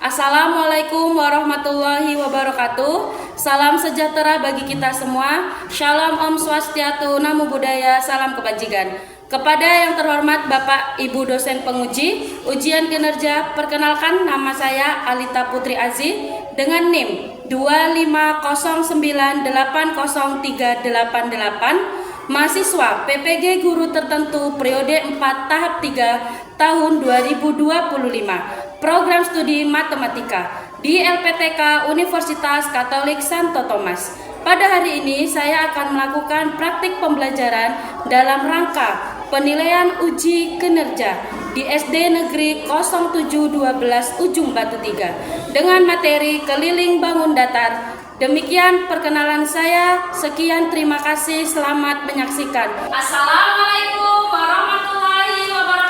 Assalamualaikum warahmatullahi wabarakatuh. Salam sejahtera bagi kita semua. Shalom, Om Swastiatu, Namo Buddhaya, salam kebajikan. Kepada yang terhormat Bapak Ibu dosen penguji ujian kinerja, perkenalkan nama saya Alita Putri Aziz dengan NIM 250980388, mahasiswa PPG Guru Tertentu periode 4 tahap 3 tahun 2025. Program studi matematika di LPTK Universitas Katolik Santo Thomas. Pada hari ini saya akan melakukan praktik pembelajaran dalam rangka penilaian uji kinerja di SD Negeri 0712 Ujung Batu 3 dengan materi keliling bangun datar. Demikian perkenalan saya. Sekian, terima kasih. Selamat menyaksikan. Assalamualaikum warahmatullahi wabarakatuh.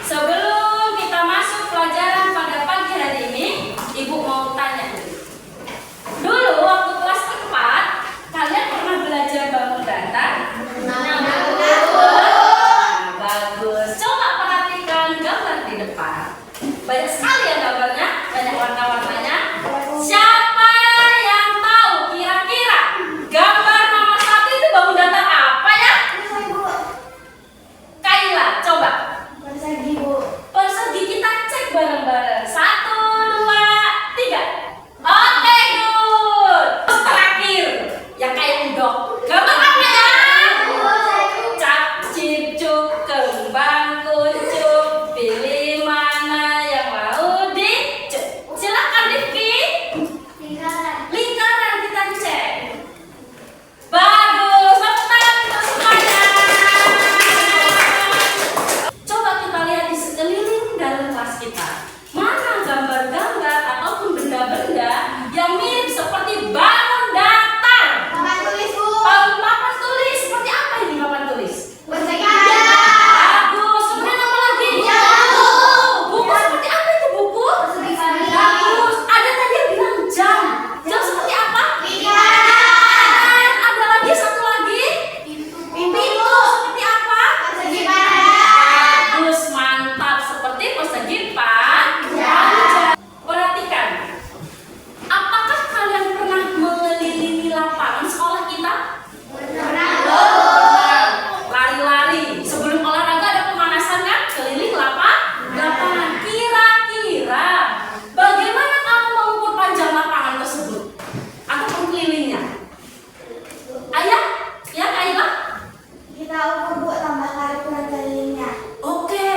Sebelum kita masuk pelajaran pada pagi hari ini, Ibu mau tanya dulu. Dulu waktu kelas 4, kalian pernah belajar bangun datar? Bagus. Coba perhatikan gambar di depan. Banyak sekali ya gambarnya, banyak warna-warnanya. Siapa yang tahu kira-kira gambar nomor 1 itu bangun datar apa ya? Kaila, coba. Persegi, kita cek bareng-bareng. 1, 2, 3. Oke, good. Terus terakhir, yang kayak endok. Gambar apa ya? Cap, cip, cuk, kembang, kucuk. Pilih mana yang mau dicek. Silakan Rifki. Lingkaran kita cek. Bagus, tepuk tangan untuk semuanya. Coba kita lihat di sekeliling dalam kelas kita. Mana gambar-gambar ataupun benda-benda yang mirip seperti bangun datar? Papan tulis. Seperti apa ini papan tulis? Bagus. Kemudian apa lagi? Buku seperti apa itu buku? Bagus. Ada tadi yang bilang jam. Jam seperti apa? Dan ada lagi satu lagi. Pintu seperti apa? Bagus, mantap. Seperti persegi panjang. Perhatikan. Apakah kalian pernah mengelilingi lapangan sekolah kita? Lari-lari. Sebelum olahraga ada pemanasan kan? Keliling lapangan. Kira-kira bagaimana kamu mengukur panjang lapangan tersebut? Atau kelilingnya? Ayah? Ya, Kaila? Oke,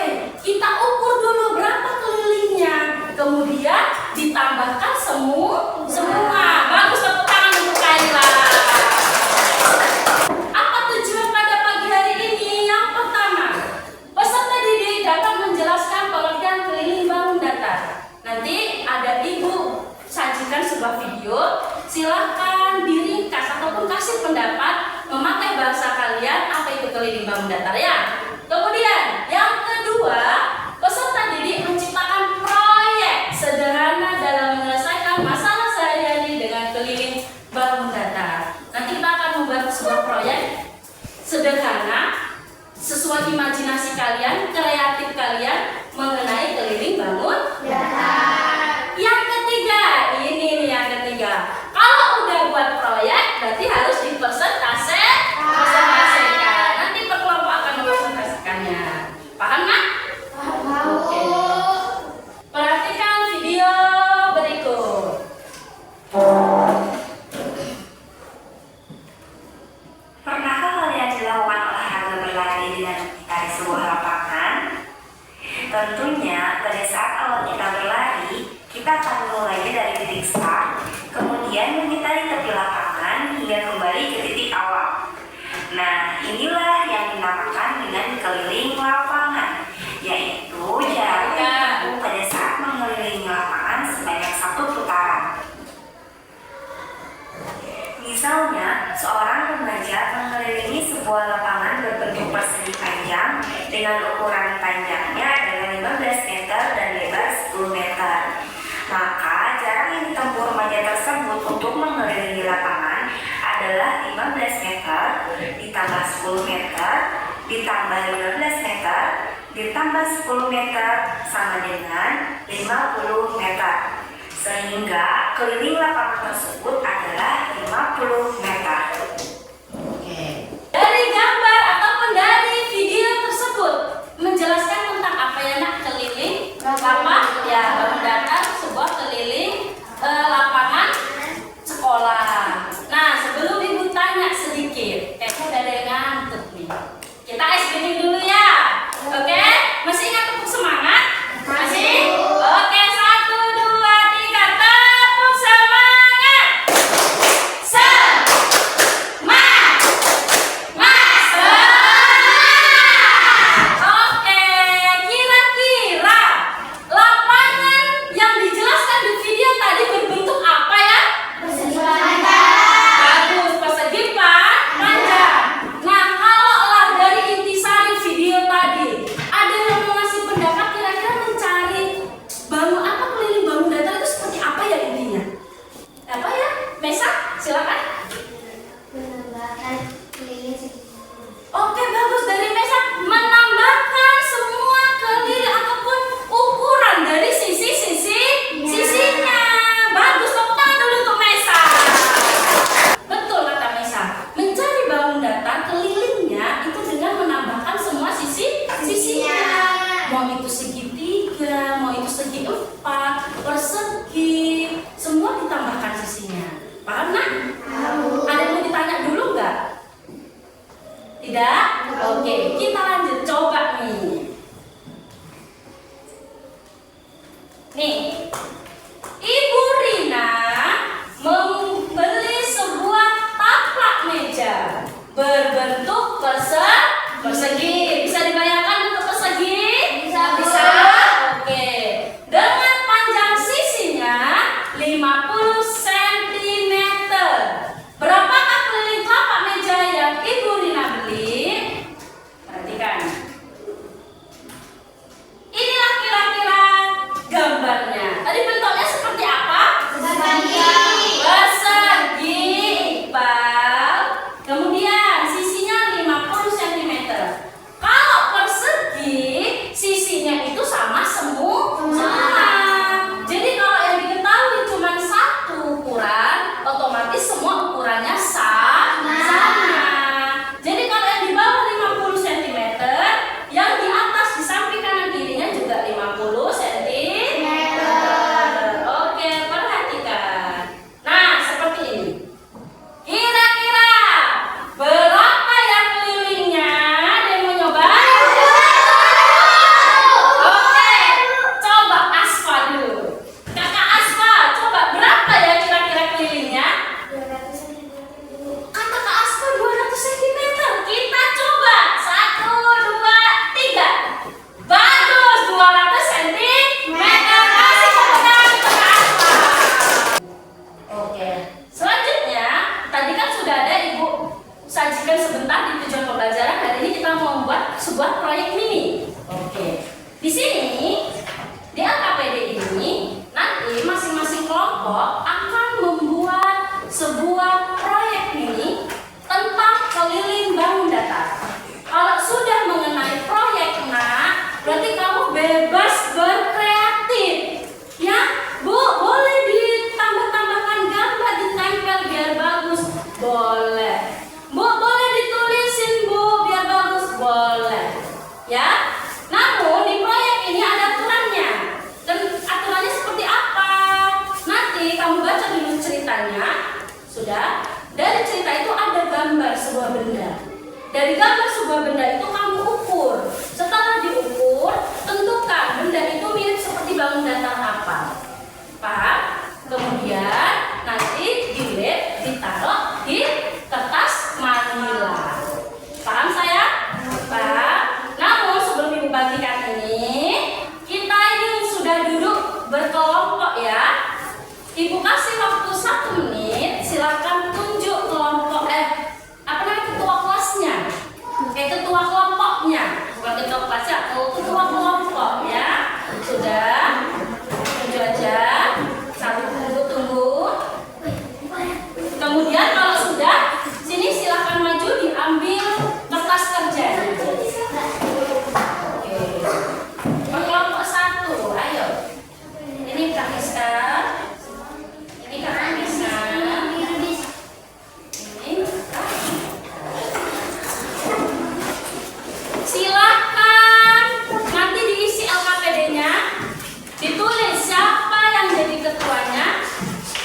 kita ukur dulu berapa kelilingnya. Kemudian ditambahkan semua. Bagus, tepuk tangan untuk Kaila. Apa tujuan pada pagi hari ini? Yang pertama, peserta didik dapat menjelaskan pengertian keliling bangun datar. Nanti ada Ibu sajikan sebuah video. Silakan diringkas ataupun kasih pendapat memakai bahasa kalian apa itu keliling bangun datar ya. Kemudian yang kedua, peserta didik menciptakan proyek sederhana dalam menyelesaikan masalah sehari-hari dengan keliling bangun datar. Nanti kita akan membuat sebuah proyek sederhana sesuai imajinasi kalian, kreatif kalian mengenai keliling bangun datar. Yang ketiga, ini nih yang ketiga. Kalau udah buat proyek, berarti harus dipresentasikan. Nanti per kelompok akan mempresentasikannya. Paham nggak? Oke. Perhatikan video berikut. Pernahkah kalian dilakukan olahraga berlari dengan kita di sebuah lapangan? Tentunya pada saat awal kita berlari, kita akan memulainya dari titik start, kemudian mengitari tepi lapangan hingga kembali ke titik awal. Nah, inilah yang dinamakan dengan keliling lapangan, yaitu jarak yang ditempuh pada saat mengelilingi lapangan sebanyak 1 putaran. Misalnya, seorang remaja mengelilingi sebuah lapangan berbentuk persegi panjang dengan ukuran panjangnya adalah 15 meter dan lebar 10 meter. Maka jarak yang ditempuh remaja tersebut untuk mengelilingi lapangan adalah 15 meter ditambah 10 meter ditambah 15 meter ditambah 10 meter sama dengan 50 meter. Sehingga keliling lapangan tersebut adalah 50 meter. Dari gambar ataupun dari video tersebut menjelaskan tentang apa ya nak keliling lapangan ya bangun datar sebuah keliling lapangan sekolah. Nah, sebelum Ibu tanya sedikit, kayaknya udah ada yang ngantuk nih. Kita SBD dulu ya. Oke? Masih ingat tepuk semangat? Masih? Oke, 1, 2, 3, tepuk semangat. Semangat. Oke, bagus dari Mesa menambahkan semua keliling ataupun ukuran dari sisinya. Bagus, tepuk tangan dulu untuk Mesa. Betul kata Mesa. Mencari bangun datar kelilingnya itu dengan menambahkan semua sisinya. Mau itu segitiga, mau itu segi 4, persegi, semua ditambahkan sisinya. Paham nak? Ada yang mau ditanya dulu nggak? Tidak? Oke, kita lanjut coba nih. Nih, Ibu Rina membeli sebuah taplak meja berbentuk persegi. Bisa dibayangkan bentuk persegi? Bisa. Oke. Dengan panjang sisinya 50 cm. Berapakah keliling taplak meja yang Ibu Rina beli? Perhatikan. Inilah kira-kira gambarnya. Tadi bentuknya seperti apa? Persegi, Iqbal. Kemudian sisinya 50 cm. Kalau persegi, sisinya itu sama semua. Jadi kalau yang diketahui cuma satu ukuran, otomatis semua ukurannya sama. Jadi kalau yang di bawah 50 cm, yang di atas di samping kanan kirinya juga 50 cm. Oke, perhatikan. Nah, seperti ini. Kira-kira berapa yang kelilingnya? Ada yang mau nyoba? Oke, coba Asfa dulu. Kakak Asfa, coba berapa ya kira-kira kelilingnya? Kata Kak Asfa 200 cm. Kita coba 1, 2, 3. Bagus, 200 cm. Kasih tepuk tangan untuk Kak Asfa. Oke, selanjutnya tadi kan sudah ada Ibu sajikan sebentar di tujuan pembelajaran. Hari ini kita mau membuat sebuah proyek mini. Oke, di sini di LKPD ini nanti masing-masing kelompok akan membuat sebuah proyek mini tentang keliling bangun datar. Kalau sudah mengenai proyek, nak, berarti kamu bebas berkreatif. Ya, Bu, boleh ditambah-tambahkan gambar, ditempel biar bagus. Boleh. Bu, boleh ditulisin, Bu, biar bagus. Boleh. Ya. Namun di proyek ini ada aturannya. Dan aturannya seperti apa? Nanti kamu baca dulu ceritanya. Sudah? Dari cerita itu ada gambar sebuah benda. Dari gambar sebuah benda itu kamu ukur. Setelah diukur, tentukan benda itu mirip seperti bangun datar apa. Paham? Kemudian nanti di lab ditaruh di kertas manila. Paham saya? Paham? Namun sebelum Ibu bagikan ini, kita ini sudah duduk berkelompok ya. Ibu kasih waktu 1 menit. Silakan tunjuk kelompok apa namanya, ketua kelasnya. Ketua kelompoknya. Bukan ketua kelasnya, ketua kelompok ya. Sudah? Tunjuk aja. Tunggu. Kemudian kalau sudah, sini silakan maju diambil kertas kerja. Oke. Kelompok 1, ayo. Ini Kak Miska. Ini Kak Miska. Ini silakan nanti diisi LKPD-nya. Ditulis siapa yang jadi ketuanya,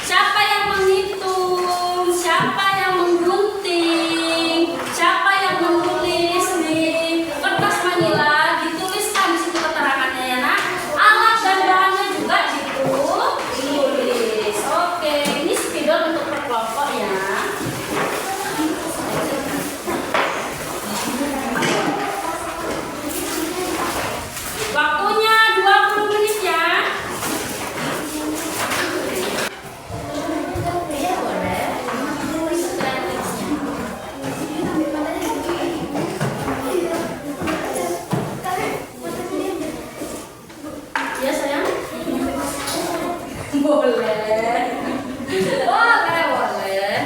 siapa yang menghitung, siapa yang menggunting, siapa yang menulis di kertas manila. Dituliskan di situ keterangannya ya nak. Alat dan bahannya juga ditulis. Oke, ini spidol untuk per kelompok ya. Waktunya 20 menit ya. Ya sayang? Boleh. Boleh.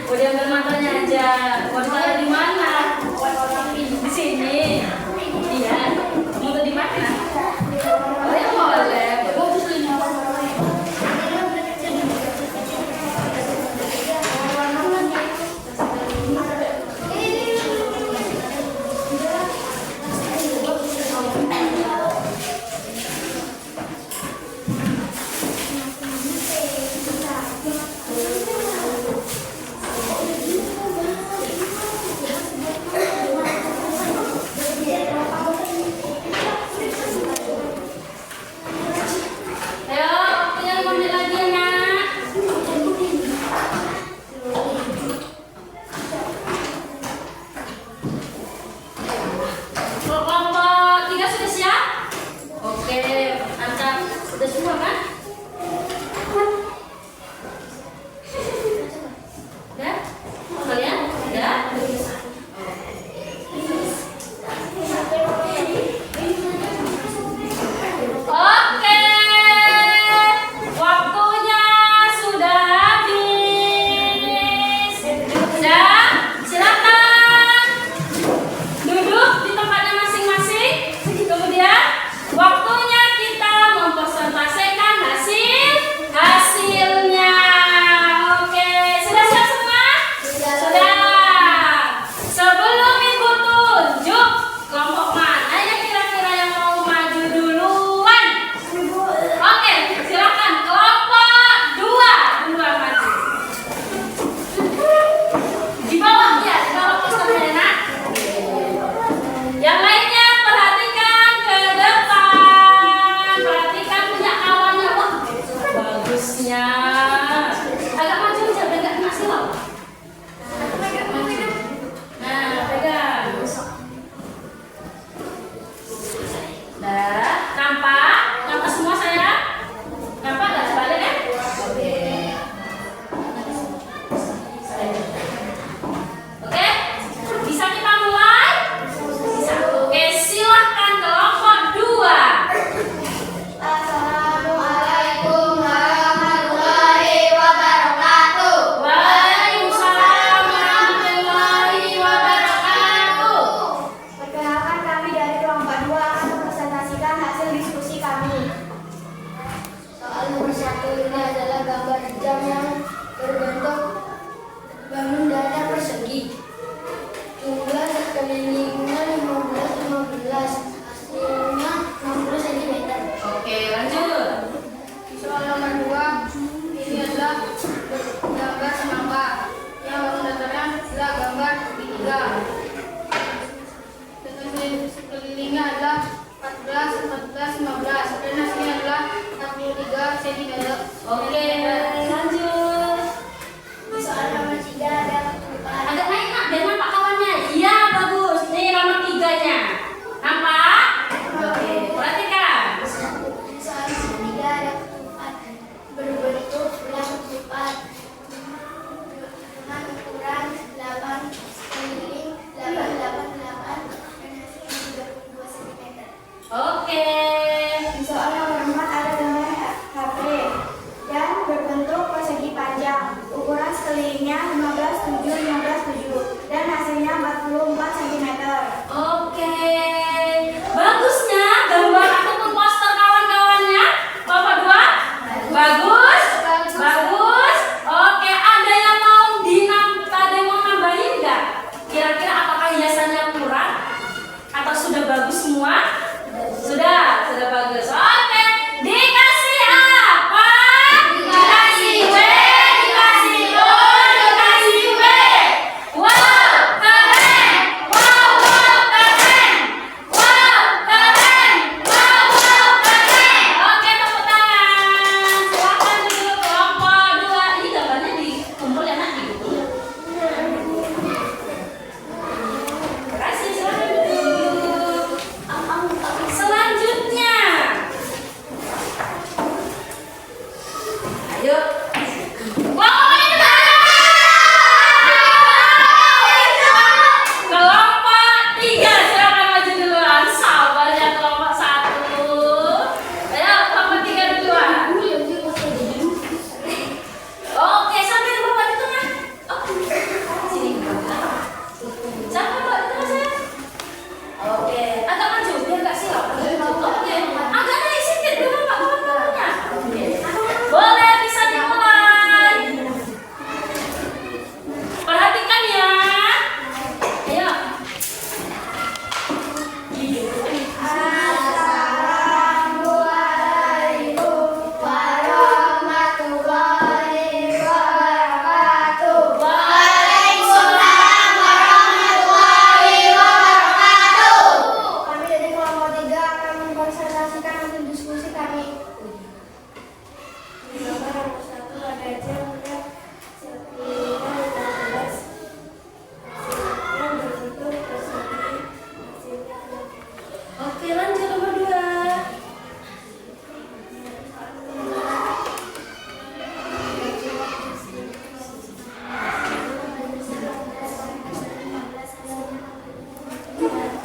Udah ambil matanya aja. Mau ditaruh di mana? Di sini. Iya. Mau di mana? Oh ya boleh. Bagus ini. Ayo, waktunya 5 menit lagi ya, Nak. Kelompok 3 sudah siap? Oke, angkat sudah semua kan? Udah? Kalian? Udah? Oke, waktunya sudah habis. Sudah, silakan duduk di tempatnya masing-masing. Kemudian waktunya kita mempresentasikan hasilnya. Oke, sudah siap semua? Sudah. Sebelum Ibu tunjuk kelompok mana yang kira-kira yang mau maju duluan? Oke, silakan kelompok 2 duluan maju. Di bawah ya, di bawah posternya, Nak. Yang lainnya perhatikan ke depan. Perhatikan punya kawannya. Wah, bagusnya. Agak maju aja, biar nggak kena silau. Nah, pegang. Nah, nampak? Nampak semua saya? Nampak nggak sebalik ya? Oke. Oke, bisa kita mulai? Bisa. Oke, silahkan kelompok 2. Assalamualaikum warahmatullahi wabarakatuh. Waalaikumsalam warahmatullahi wabarakatuh. Perkenalkan, kami dari kelompok 2 akan mempresentasikan hasil diskusi kami. Soal nomor 1 ini adalah gambar jam yang berbentuk bangun datar persegi. Jumlah sekelilingnya 15. Hasilnya 60 cm. Oke, lanjut. Soal nomor 2 ini adalah gambar semangka yang bangun datarnya adalah gambar segitiga. Sekelilingnya adalah 14, 15 dan hasilnya adalah 63 cm. Oke, lanjut. Soal nomor 3 ada Agak naik, Nak, biar nampak kawannya. Iya, bagus.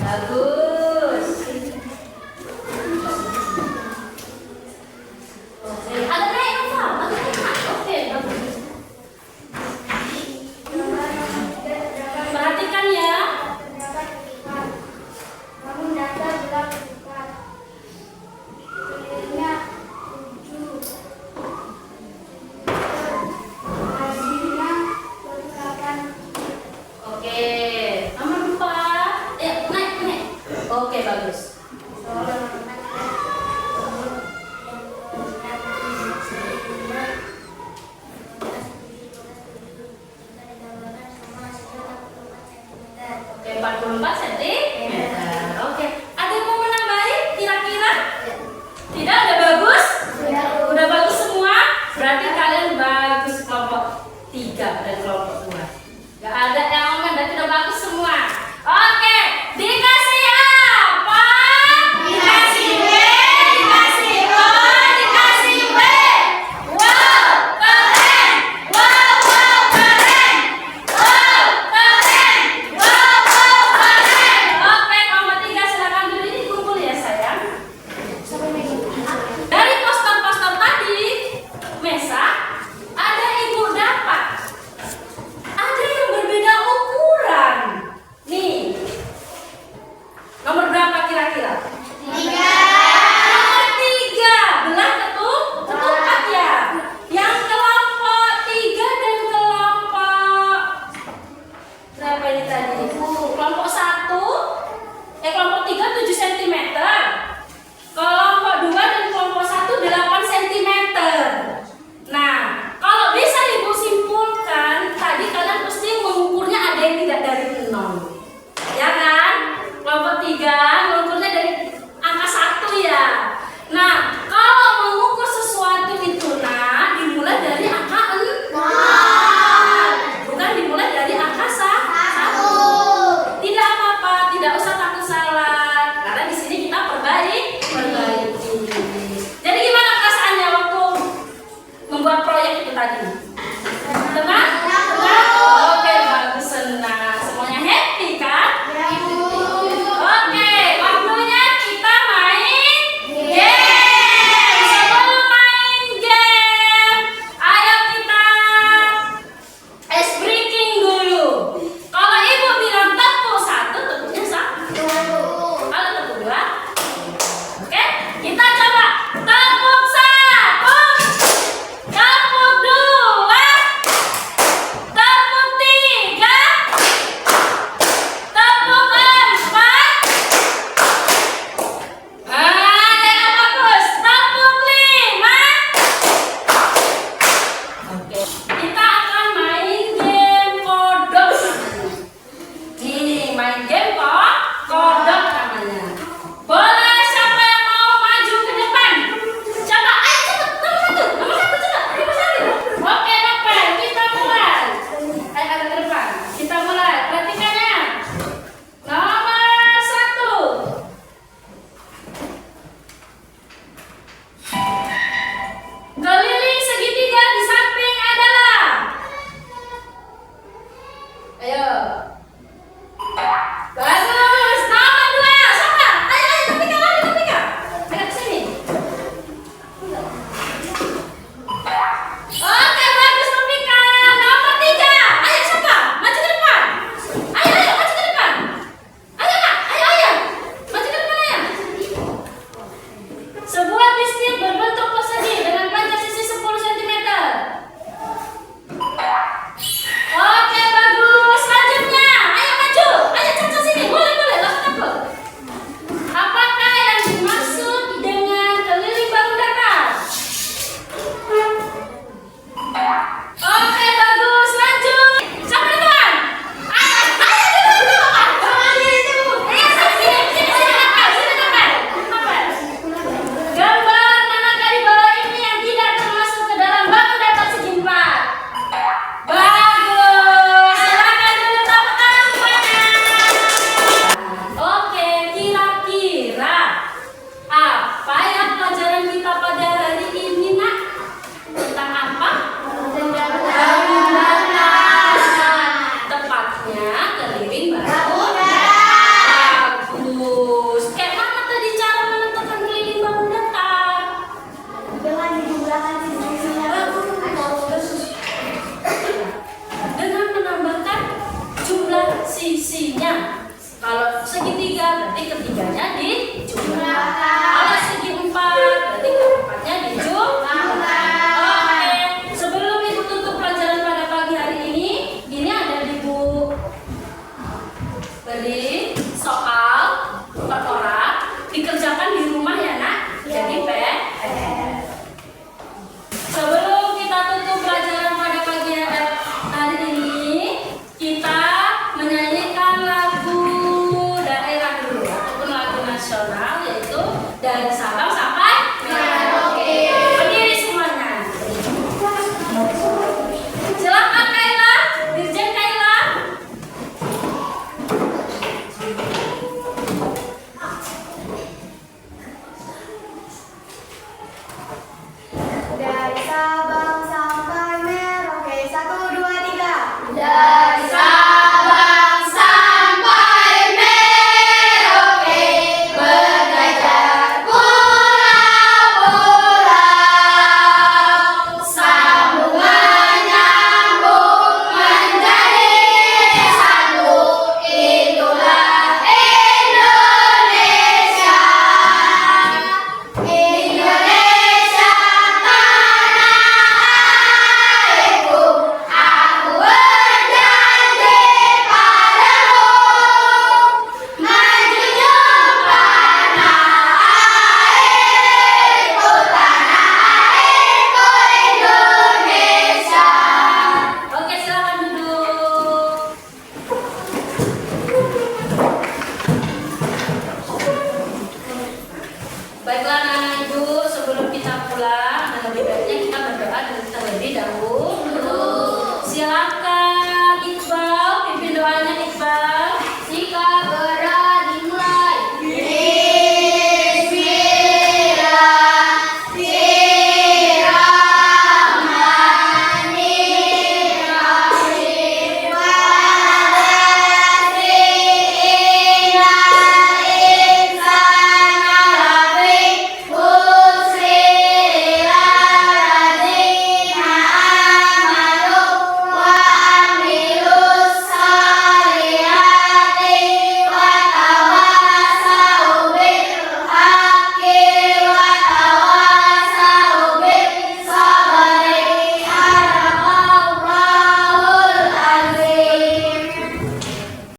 Bagus. Oke, ada naik apa? Ada naik. Oke, bagus. Perhatikan ya. Namun data belum tepat. Nilainya 7. Hasilnya 8. Oke, nomor 4. Naik. Oke, bagus. Oke, 44 cm. Oke, ada yang mau menambahi kira-kira? Tidak, udah bagus? Udah bagus semua? Berarti kalian bagus kelompok 3 dan kelompok 2. Gak ada yang berarti udah bagus semua. Oke, dikasih apa? Dikasih B, dikasih O, dikasih W. Wow, keren. Wow, keren. Wow, keren. Wow, keren. Oke, kelompok 3 silakan dulu ini kumpul ya sayang. Dari poster-poster tadi, Mesa, ada ibu dapat. Ada yang berbeda ukuran. Nih. Nomor berapa kira-kira? 3. Nomor 3. Belah ketupat ya. Yang kelompok 3 dan kelompok berapa ini tadi? Kelompok 1. Kelompok 3 7 cm. Kelompok 2 dan kelompok 1 8 cm. Nah, kalau bisa Ibu simpulkan, tadi kalian pasti mengukurnya ada yang tidak dari 0. Ya kan? Kelompok 3 mengukurnya dari angka 1 ya. Nah, kalau mengukur sesuatu itu dimulai dari angka 0. Bukan dimulai dari angka 1. Tidak apa-apa, tidak usah takut salah. Karena di sini kita perbaiki. Jadi gimana perasaannya waktu membuat proyek itu tadi? Tenang? Oke, bagus, senang. Semuanya happy kan? Oke, waktunya kita main game. Sebelum main game, ayo kita ice breaking dulu. Kalau Ibu bilang tepuk 1, tepuknya 1. Kalau tepuk 2, oke, kita coba tepuk 1, tepuk 2, tepuk 3, tepuk 4. Ada yang bagus. Tepuk 5. Oke, kita akan main game kodok. Nih, main game kodok namanya. Boleh siapa yang mau maju ke depan? Coba, ayo cepet, nomor 1 coba, nomor 1. Oke, depan, kita mulai. Ayo ke depan, kita mulai. Perhatikan ya. Nomor 1. Keliling segitiga di samping adalah. Ayo. Bagus. Nomor 2. Siapa? Ayo, Topika lagi, Topika. Ayo ke sini. Oke, bagus Topika. Nomor 3. Ayo siapa? Maju ke depan. Ayo, maju ke depan. Ayo, Kak. Ayo. Maju ke depan ya. Sebuah biskuit berbentuk persegi dengan panjang sisi 10 cm. Oke, bagus. Selanjutnya, ayo maju. Ayo Caca sini. Boleh, gak usah takut. Apakah yang dimaksud dengan keliling bangun datar? Oke, bagus. Lanjut. Siapa duluan? Ayo dulu. Ayo sini depan. Gambar manakah di bawah ini yang tidak termasuk ke dalam bangun datar segi 4? Bagus. Silakan dulu tepuk tangan. Oke, kira-kira apa yang pelajaran kita pada hari ini, Nak? Tentang apa? Bangun datar. Tepatnya keliling bangun datar. segitiga, berarti ketiganya dijumlahkan.